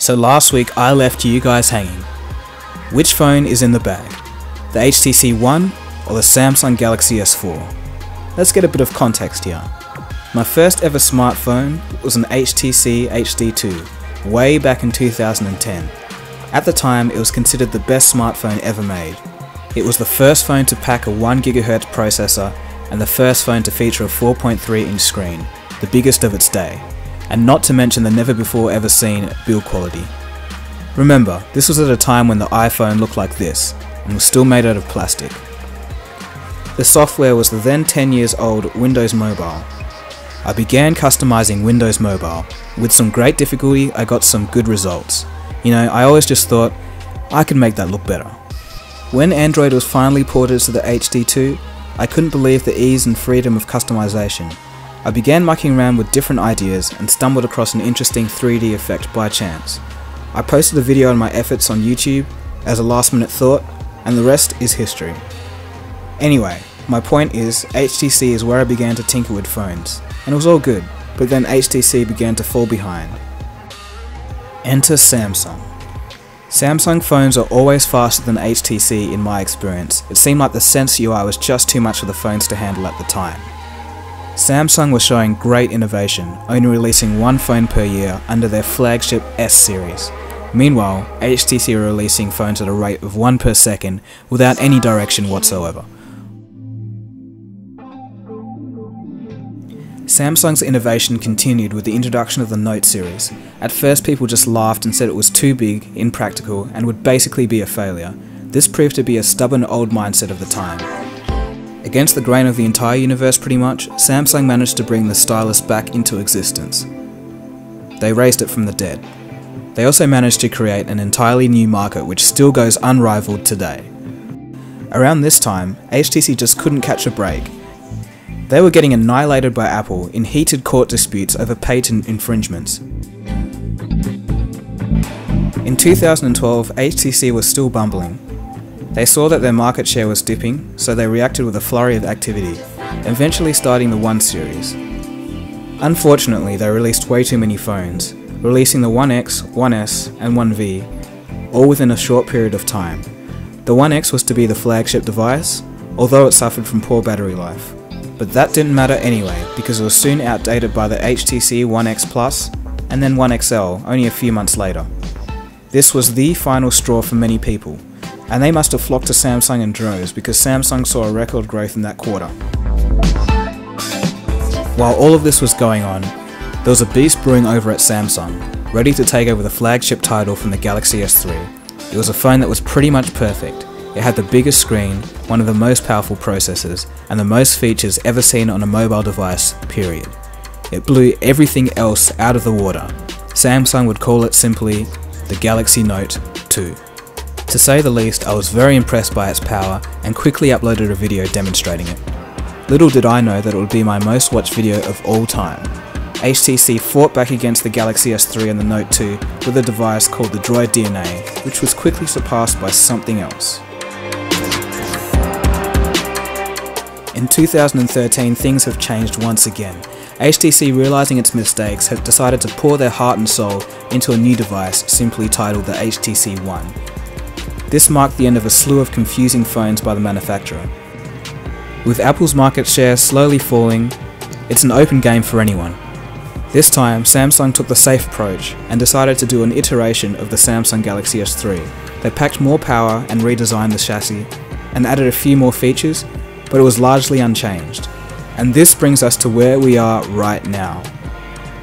So last week I left you guys hanging. Which phone is in the bag? The HTC One or the Samsung Galaxy S4? Let's get a bit of context here. My first ever smartphone was an HTC HD2, way back in 2010. At the time, it was considered the best smartphone ever made. It was the first phone to pack a 1GHz processor and the first phone to feature a 4.3-inch screen, the biggest of its day, and not to mention the never before ever seen build quality. Remember, this was at a time when the iPhone looked like this, and was still made out of plastic. The software was the then 10 years old Windows Mobile. I began customizing Windows Mobile. With some great difficulty, I got some good results. You know, I always just thought, I could make that look better. When Android was finally ported to the HD2, I couldn't believe the ease and freedom of customization. I began mucking around with different ideas and stumbled across an interesting 3D effect by chance. I posted a video on my efforts on YouTube as a last minute thought, and the rest is history. Anyway, my point is, HTC is where I began to tinker with phones, and it was all good, but then HTC began to fall behind. Enter Samsung. Samsung phones are always faster than HTC in my experience. It seemed like the Sense UI was just too much for the phones to handle at the time. Samsung was showing great innovation, only releasing one phone per year under their flagship S series. Meanwhile, HTC were releasing phones at a rate of 1 per second without any direction whatsoever. Samsung's innovation continued with the introduction of the Note series. At first people just laughed and said it was too big, impractical, and would basically be a failure. This proved to be a stubborn old mindset of the time. Against the grain of the entire universe pretty much, Samsung managed to bring the stylus back into existence. They raised it from the dead. They also managed to create an entirely new market which still goes unrivaled today. Around this time, HTC just couldn't catch a break. They were getting annihilated by Apple in heated court disputes over patent infringements. In 2012, HTC was still bumbling. They saw that their market share was dipping, so they reacted with a flurry of activity, eventually starting the One series. Unfortunately, they released way too many phones, releasing the One X, One S, and One V, all within a short period of time. The One X was to be the flagship device, although it suffered from poor battery life. But that didn't matter anyway, because it was soon outdated by the HTC One X Plus, and then One XL only a few months later. This was the final straw for many people, and they must have flocked to Samsung in droves because Samsung saw a record growth in that quarter. While all of this was going on, there was a beast brewing over at Samsung, ready to take over the flagship title from the Galaxy S3. It was a phone that was pretty much perfect. It had the biggest screen, one of the most powerful processors, and the most features ever seen on a mobile device, period. It blew everything else out of the water. Samsung would call it simply the Galaxy Note 2. To say the least, I was very impressed by its power and quickly uploaded a video demonstrating it. Little did I know that it would be my most watched video of all time. HTC fought back against the Galaxy S3 and the Note 2 with a device called the Droid DNA, which was quickly surpassed by something else. In 2013, things have changed once again. HTC, realizing its mistakes, have decided to pour their heart and soul into a new device simply titled the HTC One. This marked the end of a slew of confusing phones by the manufacturer. With Apple's market share slowly falling, it's an open game for anyone. This time, Samsung took the safe approach and decided to do an iteration of the Samsung Galaxy S3. They packed more power and redesigned the chassis, and added a few more features, but it was largely unchanged. And this brings us to where we are right now.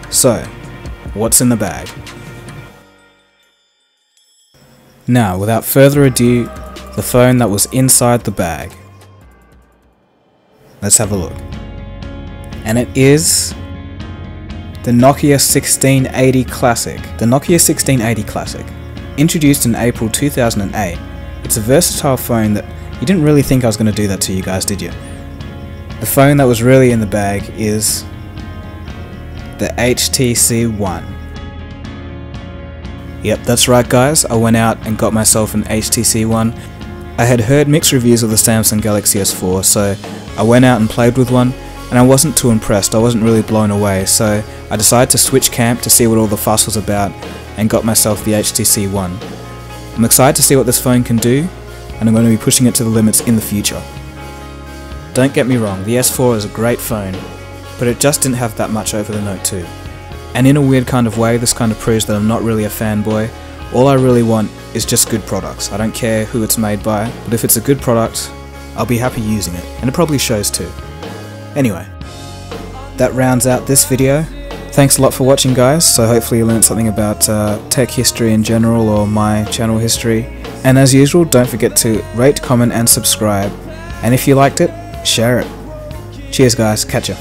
So, what's in the bag? Now, without further ado, the phone that was inside the bag. Let's have a look. And it is the Nokia 1680 Classic. The Nokia 1680 Classic. Introduced in April 2008, it's a versatile phone that you didn't really think I was going to do that to you guys, did you? The phone that was really in the bag is the HTC One. Yep, that's right guys, I went out and got myself an HTC One. I had heard mixed reviews of the Samsung Galaxy S4, so I went out and played with one, and I wasn't too impressed. I wasn't really blown away, so I decided to switch camp to see what all the fuss was about and got myself the HTC One. I'm excited to see what this phone can do, and I'm going to be pushing it to the limits in the future. Don't get me wrong, the S4 is a great phone, but it just didn't have that much over the Note 2. And in a weird kind of way, this kind of proves that I'm not really a fanboy. All I really want is just good products. I don't care who it's made by, but if it's a good product, I'll be happy using it, and it probably shows too. Anyway, that rounds out this video. Thanks a lot for watching, guys, so hopefully you learned something about tech history in general or my channel history. And as usual, don't forget to rate, comment and subscribe. And if you liked it, share it. Cheers guys, catch ya.